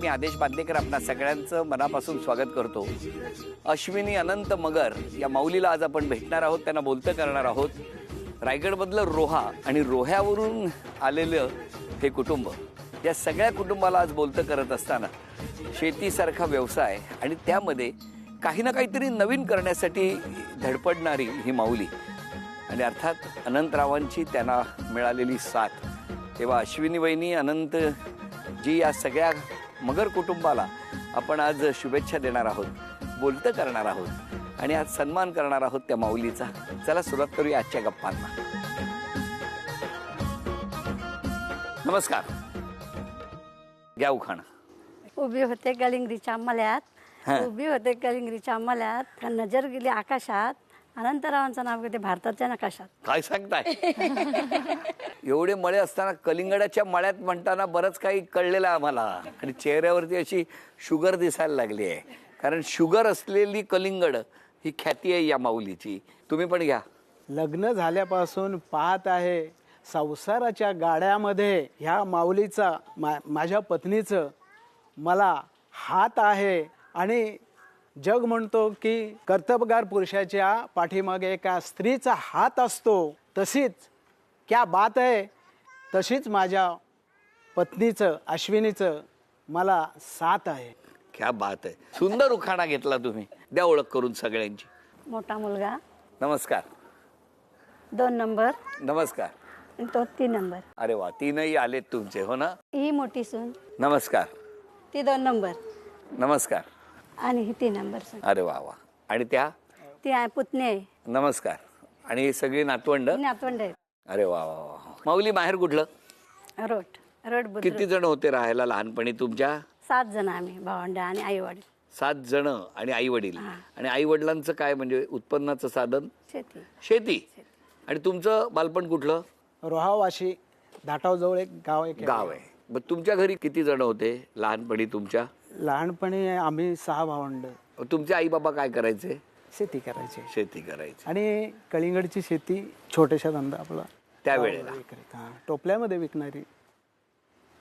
मी आदेश बांदेकर आपणा सगळ्यांचं मनापासून स्वागत करतो. अश्विनी अनंत मगर या माऊलीला आज आपण भेटणार आहोत, त्यांना बोलतं करणार आहोत. रायगडमधलं रोहा आणि रोह्यावरून आलेलं हे कुटुंब, या सगळ्या कुटुंबाला आज बोलतं करत असताना शेतीसारखा व्यवसाय आणि त्यामध्ये काही ना काहीतरी नवीन करण्यासाठी धडपडणारी ही माऊली आणि अर्थात अनंतरावांची त्यांना मिळालेली साथ. तेव्हा अश्विनी वहिनी, अनंत जी या सगळ्या मगर कुटुंबाला आपण आज शुभेच्छा देणार आहोत, बोलतं करणार आहोत आणि आज सन्मान करणार आहोत त्या माऊलीचा. चला सुरुवात करूया आजच्या गप्पांना. नमस्कार. घ्या उखाणा. उभी होते कलिंगरीच्या मल्यात, उभी होते कलिंगरीच्या मल्यात, नजर गेली आकाशात, अनंतरावांचं नाव घेते भारताच्या नकाशात. काय सांगताय? एवढे मळे असताना कलिंगडाच्या मळ्यात म्हणताना बरंच काही कळलेलं आहे आम्हाला आणि चेहऱ्यावरती अशी शुगर दिसायला लागली आहे, कारण शुगर असलेली कलिंगड ही ख्याती आहे या माऊलीची. तुम्ही पण घ्या. लग्न झाल्यापासून पाहत आहे संसाराच्या गाड्यामध्ये ह्या माऊलीचा माझ्या पत्नीचं मला हात आहे आणि जग म्हणतो की कर्तबगार पुरुषाच्या पाठीमागे एका स्त्रीचा हात असतो. तशीच क्या बात आहे, तशीच माझ्या पत्नीचं अश्विनीचं मला साथ आहे. क्या बात आहे. सुंदर उखाणा घेतला तुम्ही. द्या ओळख करून सगळ्यांची. मोठा मुलगा नमस्कार. 2 नंबर, नमस्कार. आणि तो 3 नंबर. अरे वा, तीनही आलेत तुमचे, हो ना? ही मोठी सून, नमस्कार. ती 2 नंबर, नमस्कार. आणि ही 3 नंबर सून. अरे वा वा. आणि त्या? ती आहे पुतणी आहे. नमस्कार. आणि ही सगळी नातवंड? नातवंड आहे. अरे वा वा वा. माऊली माहेर कुठलं? रोड बुद्रुक. किती जण होते राहायला लहानपणी तुमच्या? 7 जण आम्ही, भावंड आणि आई वडील. 7 जण आणि आई वडील. आणि आई वडिलांचं काय म्हणजे उत्पन्नाचं साधन? शेती. शेती. आणि तुमचं बालपण कुठलं? रोहावाशी धाटावजवळ एक गाव आहे. मग तुमच्या घरी किती जण होते लहानपणी तुमच्या? लहानपणी आम्ही 6 भावंड. तुमचे आई बाबा काय करायचे? शेती करायची. शेती करायची. आणि कलिंगडची शेती छोट्याशा धंदा आपला त्यावेळेला टोपल्यामध्ये विकणारी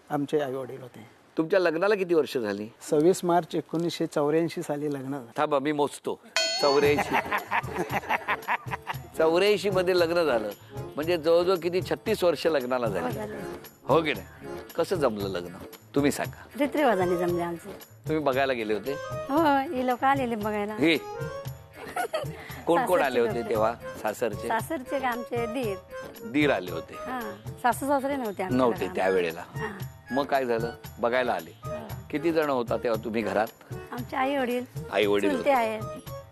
आमचे आई वडील होते. तुमच्या लग्नाला किती वर्ष झाली? 26 मार्च 1984 साली लग्न झालं. थांबा, मी मोजतो. 84 मध्ये लग्न झालं म्हणजे जवळजवळ किती 36 वर्ष लग्नाला झाली, हो की नाही? कसं जमलं लग्न तुम्ही सांगा. रीतिरिवाजाने जमले आमचे. तुम्ही बघायला गेले होते? हो, ही लोक आलेले बघायला. हे कोण कोण आले होते तेव्हा? सासरचे? सासरचे का आमचे दीर आले होते. सासू सासरे नव्हते त्यावेळेला. मग काय झालं? बघायला आले. किती जण होता तेव्हा तुम्ही घरात? आमचे आई वडील. आई वडील आहेत.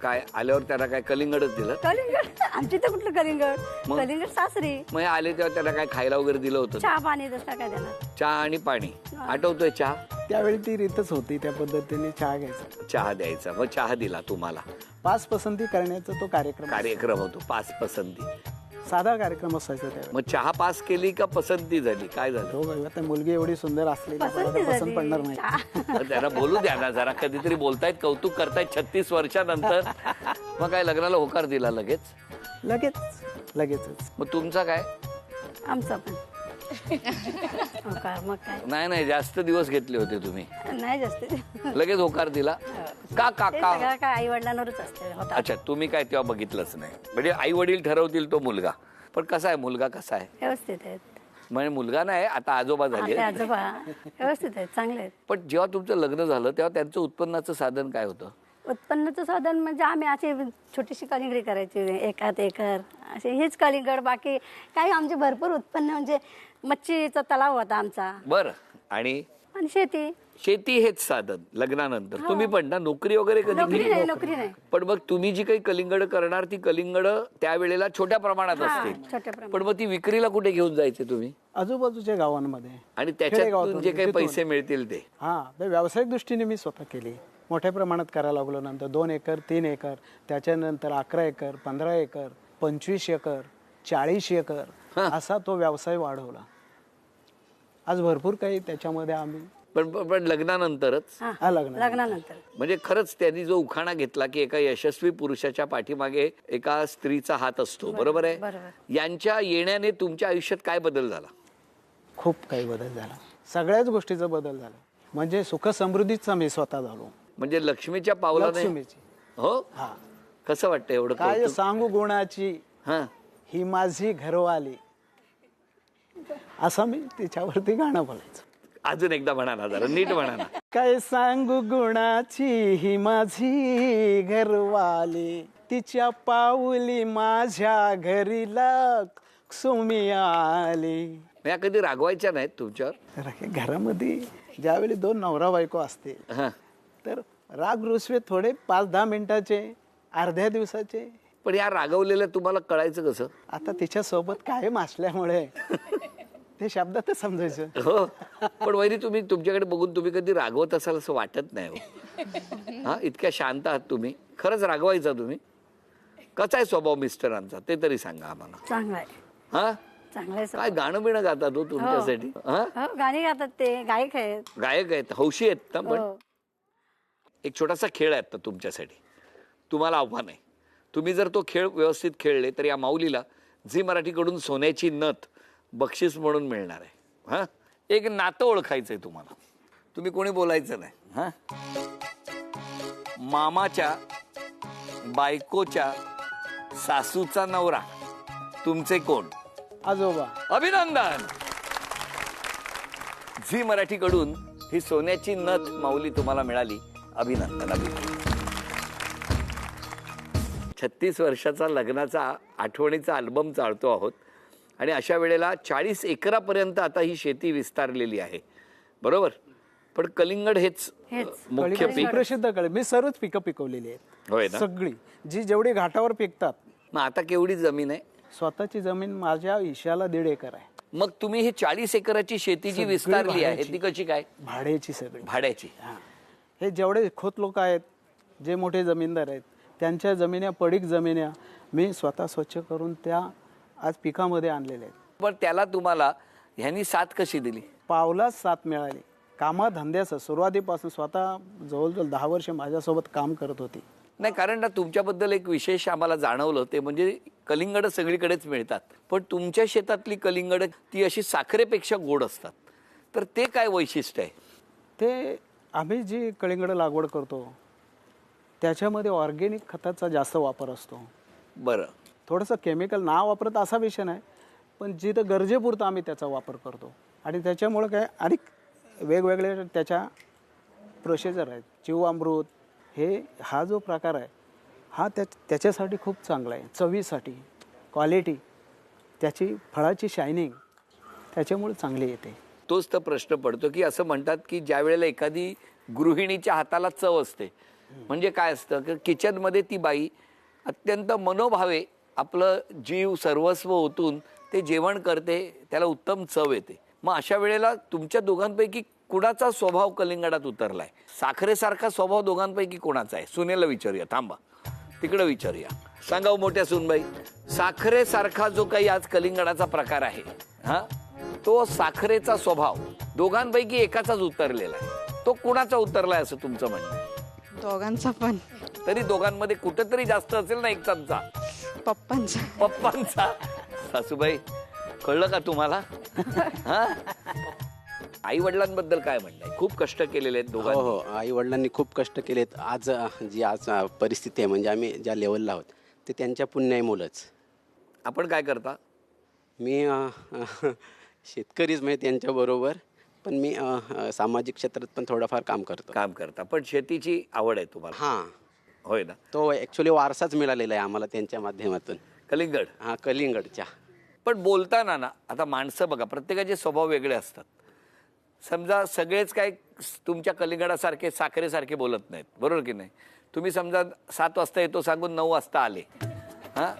काय आल्यावर त्यांना काय कलिंगडच दिलं? कलिंगड आमची तर कुठलं कलिंगड, कलिंगड सासरी. मग आले तेव्हा त्यांना काय खायला वगैरे दिलं होतं? चहा पाणी तसं काय देणार? चहा आणि पाणी. आठवतोय चहा? त्यावेळी ती रीतच होती, त्या पद्धतीने चहा घ्यायचा. चहा द्यायचा. मग चहा दिला तुम्हाला? 5 पसंती करण्याचा तो कार्यक्रम होतो. 5 पसंती. साधा कार्यक्रम असायचा त्यावेळी. मग चहा पास केली का पसंती झाली? काय झालं? हो, मुलगी एवढी सुंदर असली पसंत पडणार नाही. त्यांना बोलू द्या ना जरा. कधीतरी बोलतायत, कौतुक करतायत 36 वर्षानंतर. मग काय लग्नाला होकार दिला लगेच? लगेचच. मग तुमचा काय? आमचा पण होकार. मग काय नाही, जास्त दिवस घेतले होते तुम्ही? नाही, जास्त लगेच होकार दिला का? काय आई वडिलांवरच असते. अच्छा, तुम्ही काय तेव्हा बघितलंच नाही? म्हणजे आई वडील ठरवतील तो मुलगा. पण कसा आहे मुलगा? कसा आहे? व्यवस्थित आहेत. म्हणजे मुलगा नाही, आता आजोबा झाले. आजोबा व्यवस्थित आहेत, चांगले आहेत. पण जेव्हा तुमचं लग्न झालं तेव्हा त्यांचं उत्पन्नाचं साधन काय होतं? उत्पन्नाचं साधन म्हणजे आम्ही अशी छोटीशी कलिंगडी करायची, 1 एकर असे. हेच कलिंगड. बाकी काही आमचे भरपूर उत्पन्न म्हणजे मच्छीचा तलाव होता आमचा. बरं. आणि शेती हेच साधन लग्नानंतर. तुम्ही पण ना नोकरी वगैरे कधी केली? नोकरी नाही. पण मग तुम्ही जी काही कलिंगड करणार ती कलिंगड त्यावेळेला छोट्या प्रमाणात असते. पण मग ती विक्रीला कुठे घेऊन जायचे तुम्ही? आजूबाजूच्या गावांमध्ये. आणि त्याच्यातून जे काही पैसे मिळतील ते? व्यावसायिक दृष्टीने मी स्वतः केली. मोठ्या प्रमाणात करायला लागलो. नंतर 2 एकर, 3 एकर, त्याच्यानंतर 11 एकर, 15 एकर, 25 एकर, 40 एकर असा तो व्यवसाय वाढवला. आज भरपूर काही त्याच्यामध्ये आम्ही. पण लग्नानंतरच? लग्नानंतर. म्हणजे खरंच त्यांनी जो उखाणा घेतला की एका यशस्वी पुरुषाच्या पाठीमागे एका स्त्रीचा हात असतो, बरोबर आहे? यांच्या येण्याने तुमच्या आयुष्यात काय बदल झाला? खूप काही बदल झाला. सगळ्याच गोष्टीचा बदल झाला. म्हणजे सुख समृद्धीचा मी स्वतः झालो. म्हणजे लक्ष्मीच्या पावलाने. लक्ष्मीची. हो, हा, कसं वाटतं एवढं काय कौतुक? सांगू गुणाची हा, ही माझी घरवाली, असं मी तिच्यावरती गाणं बोलायचं. अजून एकदा म्हणा ना, जरा नीट म्हणा ना. काय सांगू गुणाची ही माझी घरवाली, तिच्या पाऊली माझ्या घरी लक्ष्मी आली. या कधी रागवायच्या नाहीत तुमच्यावर? तर हे घरामध्ये ज्यावेळी दोन नवरा बायको असते हा, तर राग रुसवे थोडे 5-10 मिनिटाचे, अर्ध्या दिवसाचे. पण या रागवलेल्या तुम्हाला कळायचं कसं? आता तिच्या सोबत कायम असल्यामुळे ते शब्दातच समजायचं. हो, पण वैरी तुम्ही तुमच्याकडे बघून तुम्ही कधी रागवत असाल असं वाटत नाही हो. हा, इतक्या शांत आहात तुम्ही. खरंच रागवायचा तुम्ही? कसा आहे स्वभाव मिस्टरांचा ते तरी सांगा आम्हाला. चांगला आहे, हा, चांगला आहे काय गाणं बिणं गातात हो तुमच्यासाठी? हा, हो, गाणी गातात, ते गायक आहेत. गायक आहेत, हौशी आहेत ना. पण हो. एक छोटासा खेळ आहे आता तुमच्यासाठी. तुम्हाला आव्हान आहे, तुम्ही जर तो खेळ व्यवस्थित खेळले तर या माऊलीला झी मराठीकडून सोन्याची नथ बक्षीस म्हणून मिळणार आहे. हा, एक नातं ओळखायचंय तुम्हाला. तुम्ही कोणी बोलायचं नाही. हा, मामाच्या बायकोच्या सासूचा नवरा तुमचे कोण? आजोबा. अभिनंदन. झी मराठीकडून ही सोन्याची नथ माऊली तुम्हाला मिळाली. अभिनंदन, अभिनंदन. 36 वर्षाचा लग्नाचा आठवणीचा अल्बम चालतो आहोत आणि अशा वेळेला 40 एकरापर्यंत आता ही शेती विस्तारलेली आहे, बरोबर? पण कलिंगड हेच मुख्य कलिंगड पीक. प्रसिद्ध कळे. मी सर्वच पिकं पिकवलेली आहेत, होय ना? सगळी जी जेवढी घाटावर पिकतात. मग आता केवढी जमीन आहे? स्वतःची जमीन माझ्या ईशाला 1.5 एकर आहे. मग तुम्ही ही 40 एकराची शेती जी सगळी विस्तारली आहे भाड्याची. ती कशी काय? भाड्याची सगळी. भाड्याची. हा. हे जेवढे खोत लोक आहेत, जे मोठे जमीनदार आहेत, त्यांच्या जमिन्या, पडीक जमिन्या मी स्वतः स्वच्छ करून त्या आज पिकामध्ये आणलेल्या आहेत. पण त्याला तुम्हाला ह्यांनी साथ कशी दिली? पावलाच साथ मिळाली. कामाधंद्याचं सुरुवातीपासून स्वतः जवळजवळ 10 वर्ष माझ्यासोबत काम करत होती. नाही, कारण ना तुमच्याबद्दल एक विशेष आम्हाला जाणवलं, ते म्हणजे कलिंगड सगळीकडेच मिळतात, पण तुमच्या शेतातली कलिंगड ती अशी साखरेपेक्षा गोड असतात. तर ते काय वैशिष्ट्य आहे? ते आम्ही जी कलिंगड लागवड करतो त्याच्यामध्ये ऑर्गेनिक खताचा जास्त वापर असतो. बरं. थोडंसं केमिकल ना वापरत असा विषय नाही, पण जिथं गरजेपुरता आम्ही त्याचा वापर करतो. आणि त्याच्यामुळं काय आणि वेगवेगळे त्याच्या प्रोसिजर आहेत. जीवामृत हे हा जो प्रकार आहे हा त्याच्यासाठी खूप चांगला आहे. चवीसाठी, क्वालिटी, त्याची फळाची शायनिंग त्याच्यामुळे चांगली येते. तोच तर प्रश्न पडतो की असं म्हणतात की ज्या वेळेला एखादी गृहिणीच्या हाताला चव असते, म्हणजे काय असतं की किचनमध्ये ती बाई अत्यंत मनोभावे आपलं जीव सर्वस्व ओतून ते जेवण करते, त्याला उत्तम चव येते. मग अशा वेळेला तुमच्या दोघांपैकी कुणाचा स्वभाव कलिंगडात उतरलाय? साखरेसारखा स्वभाव दोघांपैकी कोणाचा आहे? सुनेला विचारूया, थांबा तिकडे विचारूया. सांगा हो मोठ्या सुनबाई, साखरेसारखा जो काही आज कलिंगडाचा प्रकार आहे, हा, तो साखरेचा स्वभाव दोघांपैकी एकाचाच उतरलेला आहे. तो कुणाचा उतरलाय असं तुमचं म्हणणं? दोघांचा पण. तरी दोघांमध्ये कुठेतरी जास्त असेल ना एक चमचा? पप्पांचा. पप्पांचा. सासूबाई, कळलं का तुम्हाला? हा, आई वडिलांबद्दल काय म्हणणं? खूप कष्ट केलेले आहेत हो दोघांनी. हो, आई वडिलांनी खूप कष्ट केलेत. आज आज परिस्थिती आहे, म्हणजे आम्ही ज्या लेवलला आहोत ते त्यांच्या पुण्याईमुळंच. आपण काय करता? मी शेतकरीच म्हणजे त्यांच्याबरोबर, पण मी सामाजिक क्षेत्रात पण थोडंफार काम करतो. काम करता, पण शेतीची आवड आहे तुम्हाला? हां, होय ना? तो ॲक्च्युली वारसाच मिळालेला आहे आम्हाला त्यांच्या माध्यमातून. कलिंगड. हां, कलिंगडच्या. पण बोलताना ना, आता माणसं बघा, प्रत्येकाचे स्वभाव वेगळे असतात. समजा सगळेच काय तुमच्या कलिंगडासारखे साखरेसारखे बोलत नाहीत, बरोबर की नाही? तुम्ही समजा 7 वाजता येतो सांगून 9 वाजता आले, हा,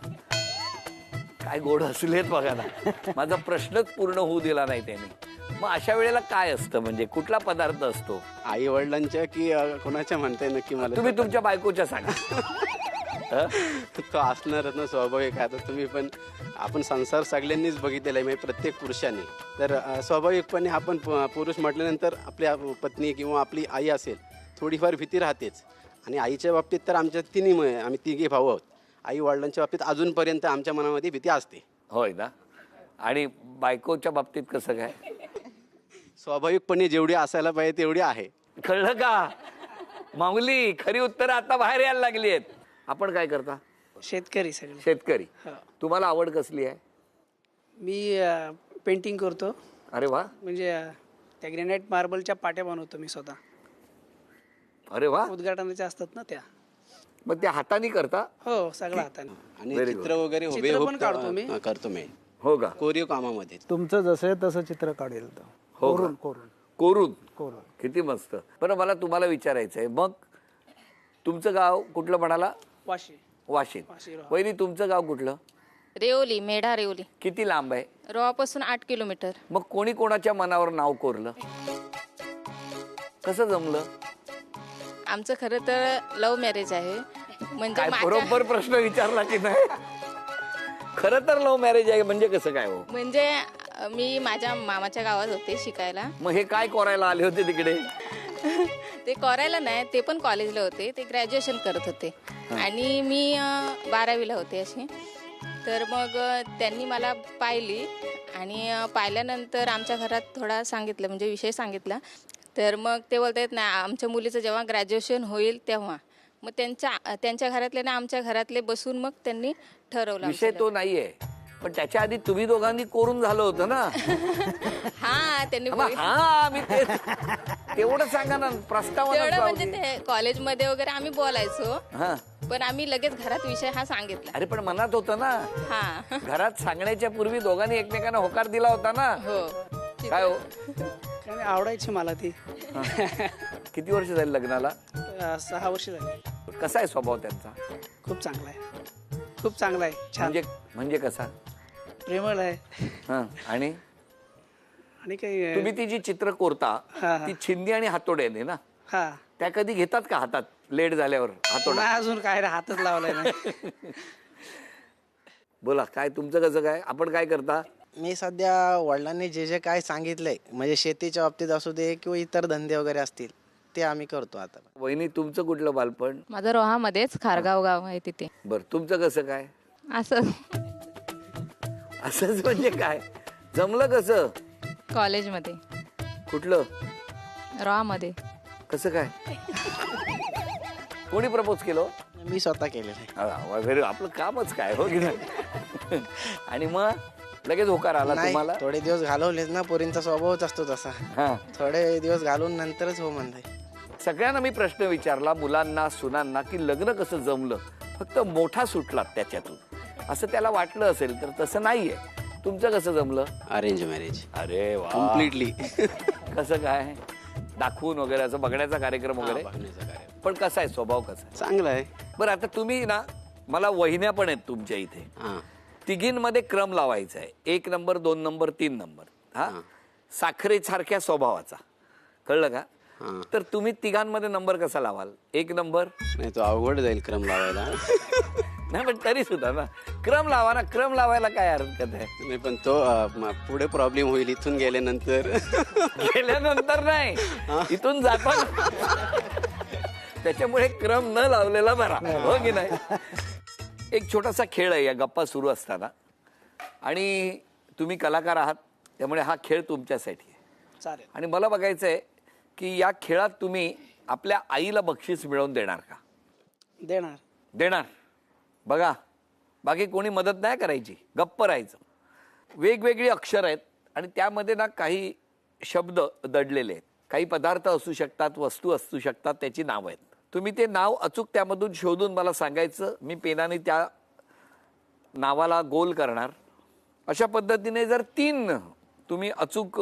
काय गोड हसलेत बघा ना. माझा प्रश्नच पूर्ण होऊ दिला नाही त्यांनी. मग अशा वेळेला काय असतं, म्हणजे कुठला पदार्थ असतो? आई वडिलांच्या की कोणाच्या म्हणताय नक्की मला? तुम्ही तुमच्या बायकोच्या सांगा. तो असणारच ना, स्वाभाविक. आता तुम्ही पण, आपण संसार सगळ्यांनीच बघितलेला आहे, म्हणजे प्रत्येक पुरुषाने. तर स्वाभाविकपणे आपण पुरुष म्हटल्यानंतर आपल्या पत्नी किंवा आपली आई असेल, थोडीफार भीती राहतेच. आणि आईच्या बाबतीत तर आमच्या आम्ही तिघे भाऊ आहोत. आई वडिलांच्या बाबतीत अजूनपर्यंत आमच्या मनामध्ये भीती असते. होय ना? आणि बायकोच्या बाबतीत कसं काय? स्वाभाविकपणे जेवढी असायला पाहिजे तेवढी आहे. कळलं का माऊली? खरी उत्तरं आता बाहेर यायला लागली आहेत. आपण काय करता? शेतकरी सगळे. शेतकरी. हो. तुम्हाला आवड कसली आहे? मी पेंटिंग करतो. अरे वा. म्हणजे त्या ग्रेनाइट मार्बलच्या पाट्या बनवतो मी स्वतः. अरे वा. उद्घाटनाच्या असतात ना त्या. मग त्या हाताने करता? हो सगळं हाताने. आणि Very चित्र वगैरे चित्र हुबेहूब पण काढतो मी. करतो मी हो का? कोरीव कामामध्ये. तुमचं जसं आहे तसं चित्र काढेल तो. हो का? कोरून कोरून कोरून. कोरून. किती मस्त. बरं मला तुम्हाला विचारायचं आहे, मग तुमचं गाव कुठलं म्हणाला? वाशी. वाशिम. वाशी रोहा. वहिनी तुमचं गाव कुठलं? रेवली, मेढा रेवली. किती लांब आहे? रोहापासून 8 किलोमीटर. मग कोणी कोणाच्या मनावर नाव कोरलं? कसं जमलं? आमचं खरं तर लव्ह मॅरेज आहे. म्हणजे काय माझ्या बरोबर प्रश्न विचारला की नाही? खरं तर लव्ह मॅरेज आहे म्हणजे कसं काय हो? म्हणजे मी माझ्या मामाच्या गावात होते शिकायला. मग हे काय करायला आले होते तिकडे? ते करायला नाही, ते पण कॉलेजला होते. ते ग्रॅज्युएशन करत होते आणि मी 12वीला होते अशी. तर मग त्यांनी मला पाहिली आणि पाहिल्यानंतर आमच्या घरात थोडा सांगितलं, म्हणजे विषय सांगितला. तर मग ते बोलतात ना, आमच्या मुलीचं जेव्हा ग्रॅज्युएशन होईल तेव्हा मग त्यांच्या घरातले ना आमच्या घरातले बसून मग त्यांनी ठरवलं. विषय तो नाहीये, पण त्याच्या आधी तुम्ही दोघांनी कोरून झालं होतं ना? हा त्यांनी हा मी तेवढं सांगा ना. प्रस्ताव तेवढं म्हणजे ते कॉलेजमध्ये वगैरे आम्ही बोलायचो, हा. पण आम्ही लगेच घरात विषय हा सांगितला. अरे पण मनात होतं ना. हा. घरात सांगण्याच्या पूर्वी दोघांनी एकमेकांना होकार दिला होता ना. हो. काय हो? आणि आवडायची मला ती. किती वर्ष झाली लग्नाला? 6 वर्ष झाली. कसा आहे स्वभाव त्यांचा? खूप चांगला आहे. खूप चांगला आहे. छान. म्हणजे कसा? प्रेमळ आहे. हा. आणि आणि काही तुम्ही ती जी चित्र कोरता हा, हा. ती छिंदी आणि हातोड्याने ना? हा. त्या कधी घेतात का हातात लेट झाल्यावर हातोडा? नाही अजून काय रे, हातच लावलाय नाही. बोला काय तुमचं कसं काय? आपण काय करता? मी सध्या वडिलांनी जे जे काय सांगितलंय, म्हणजे शेतीच्या बाबतीत असू दे किंवा इतर धंदे वगैरे असतील, ते आम्ही करतो आता. वहिनी तुमचं कुठलं बालपण? माझं रोहामध्येच खारगाव गाव आहे तिथे. बर तुमचं कसं काय? असं असंच म्हणजे काय? जमलं कसं? कॉलेजमध्ये कुठलं? रोहामध्ये. कसं काय? कोणी प्रपोज केलं? मी स्वतः केलेलं आहे. वगैरे आपलं कामच काय हो की नाही? आणि मग लगेच होकार आला नाही, तुम्हाला? थोडे दिवस घालवलेच ना, पोरींचा स्वभावच असतो तसा. हा. थोडे दिवस घालून नंतरच हो म्हणताय. सगळ्यांना मी प्रश्न विचारला, मुलांना सुनांना, की लग्न कसं जमलं? फक्त मोठा सुटला त्याच्यातून असं त्याला वाटलं असेल, तर तसं नाहीये. तुमचं कसं जमलं? Arrange marriage. अरे वा. कम्प्लिटली. कसं काय? दाखवून वगैरे असं बघण्याचा कार्यक्रम वगैरे? पण कसा आहे स्वभाव? कसा आहे? चांगलं आहे. बरं आता तुम्ही ना, मला वहिन्या पण आहेत तुमच्या इथे. हा. तिघींमध्ये क्रम लावायचा आहे. 1 नंबर, 2 नंबर, 3 नंबर. हा. साखरेसारख्या स्वभावाचा. कळलं का? तर तुम्ही तिघांमध्ये नंबर कसा लावाल? 1 नंबर? नाही तो अवघड जाईल क्रम लावायला. नाही पण तरी सुद्धा ना क्रम लावा ना. क्रम लावायला काय हरकत आहे? नाही पण तो पुढे प्रॉब्लेम होईल इथून गेल्यानंतर. गेल्यानंतर नाही, इथून जाताना. त्याच्यामुळे क्रम न लावलेला बरा, हो की नाही? एक छोटासा खेळ आहे या गप्पा सुरू असताना, आणि तुम्ही कलाकार आहात त्यामुळे हा खेळ तुमच्यासाठी आहे. चालेल. आणि मला बघायचं आहे की या खेळात तुम्ही आपल्या आईला बक्षीस मिळवून देणार का? देणार. देणार. बघा, बाकी कोणी मदत नाही करायची, गप्प राहायचं. वेगवेगळी अक्षर आहेत आणि त्यामध्ये ना काही शब्द दडलेले आहेत. काही पदार्थ असू शकतात, वस्तू असू शकतात, त्याची नावं आहेत. तुम्ही ते नाव अचूक त्यामधून शोधून मला सांगायचं. मी पेनाने त्या नावाला गोल करणार. अशा पद्धतीने जर 3 तुम्ही अचूक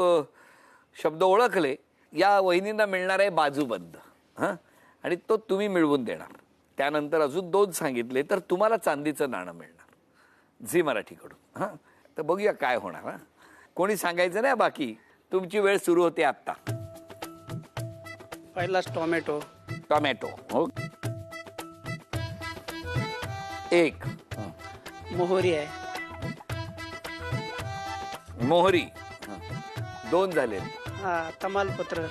शब्द ओळखले, या वहिनींना मिळणार आहे बाजूबंद. हां. आणि तो तुम्ही मिळवून देणार. त्यानंतर अजून 2 सांगितले तर तुम्हाला चांदीचं नाणं मिळणार झी मराठीकडून. हां. तर बघूया काय होणार. हां. कोणी सांगायचं नाही बाकी. तुमची वेळ सुरू होते आत्ता. पहिलाच टोमॅटो. टोमॅटो. हो. 1. मोहरी आहे. मोहरी. 2 झाले. हा. तमालपत्र.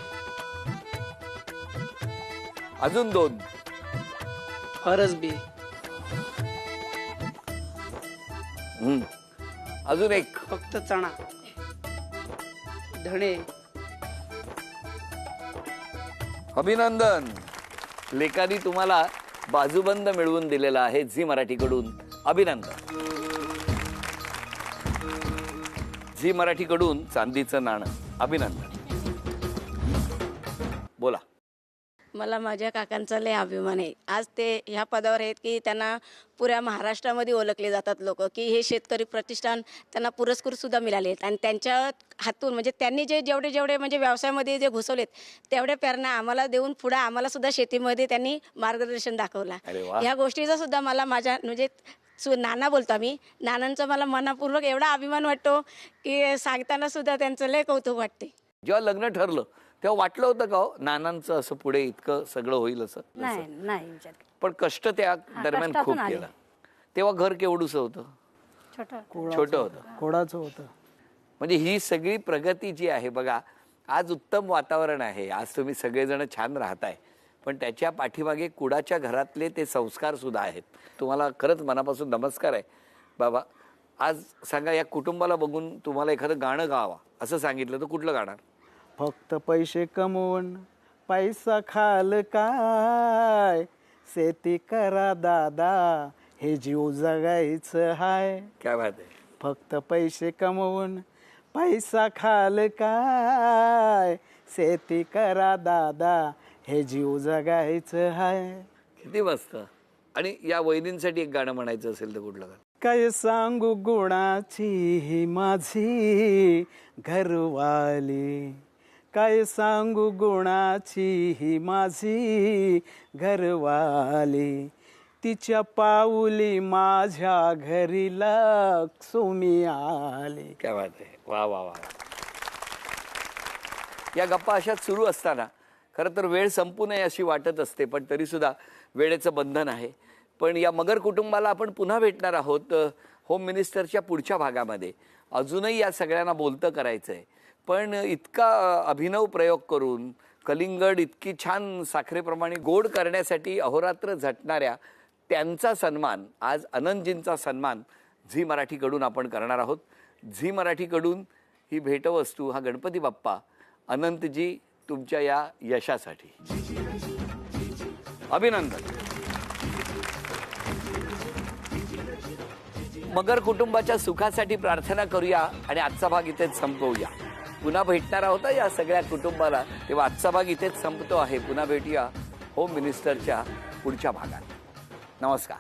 अजून 2. फरसबी. अजून 1. फक्त चणा. धणे. अभिनंदन. लेखानी तुम्हाला बाजूबंद मिळवून दिलेला आहे झी मराठीकडून. अभिनंदन. झी मराठीकडून चांदीचं नाणं. अभिनंदन. बोला. मला माझ्या काकांचा लय अभिमान आहे. आज ते ह्या पदावर आहेत की त्यांना पुऱ्या महाराष्ट्रामध्ये ओळखले जातात लोक, की हे शेतकरी प्रतिष्ठान त्यांना पुरस्कार सुद्धा मिळाले आहेत. आणि त्यांच्या हातून म्हणजे त्यांनी जे जेवढे म्हणजे व्यवसायामध्ये जे घुसवलेत तेवढ्या प्रेरणा आम्हाला देऊन पुढे आम्हाला सुद्धा शेतीमध्ये त्यांनी मार्गदर्शन दाखवला. अरे वा. ह्या गोष्टीचा सुद्धा मला माझ्या म्हणजे नाना बोलतो आम्ही, नानांचा मला मनापूर्वक एवढा अभिमान वाटतो की सांगताना सुद्धा त्यांचं लय कौतुक वाटते. जेव्हा लग्न ठरलं तेव्हा वाटलं होतं का हो, नानांचं असं पुढे इतकं सगळं होईल असं? नाही नाही विचार केला. पण कष्ट त्या दरम्यान खूप कष्टातून आले. केलं. तेव्हा घर केवढूसं होतं? छोटं छोटं होतं. कोडाचं होतं. म्हणजे ही सगळी प्रगती जी आहे बघा, आज उत्तम वातावरण आहे, आज तुम्ही सगळेजण छान राहताय, पण त्याच्या पाठीमागे कुडाच्या घरातले ते संस्कार सुद्धा आहेत. तुम्हाला खरंच मनापासून नमस्कार आहे बाबा. आज सांगा, या कुटुंबाला बघून तुम्हाला एखादं गाणं गावा असं सांगितलं तर कुठलं गाणार? फक्त पैसे कमवून पैसा खाल काय, शेती करा दादा हे जीव जगायचं हाय. काय बात आहे. फक्त पैसे कमवून पैसा खाल काय, शेती करा दादा हे जीव जगायचं हाय. किती मस्त. आणि या वहिनींसाठी एक गाणं म्हणायचं असेल तर कुठलं गाणं? काय सांगू गुणाची ही माझी घरवाली, काय सांगू गुणाची ही माझी घरवाली, तिच्या पाऊली माझ्या घरी लक्ष्मी आली. काय बात आहे. वा वा वा. या गप्पा अशाच सुरू असताना खरं तर वेळ संपू नये अशी वाटत असते, पण तरी सुद्धा वेळेचं बंधन आहे. पण या मगर कुटुंबाला आपण पुन्हा भेटणार आहोत होम मिनिस्टरच्या पुढच्या भागामध्ये. अजूनही या सगळ्यांना बोलतं करायचं आहे, पण इतका अभिनव प्रयोग करून कलिंगड इतकी छान साखरेप्रमाणे गोड करण्यासाठी अहोरात्र झटणाऱ्या त्यांचा सन्मान, आज अनंतजींचा सन्मान झी मराठीकडून आपण करणार आहोत. झी मराठीकडून ही भेटवस्तू, हा गणपती बाप्पा अनंतजी तुमच्या या यशासाठी. अभिनंदन. मगर कुटुंबाच्या सुखासाठी प्रार्थना करूया आणि आजचा भाग इथेच संपवूया. पुन्हा भेटणार आहोत या सगळ्या कुटुंबाला, तेव्हा आजचा भाग इथेच संपतो आहे. पुन्हा भेटूया होम मिनिस्टरच्या पुढच्या भागात. नमस्कार.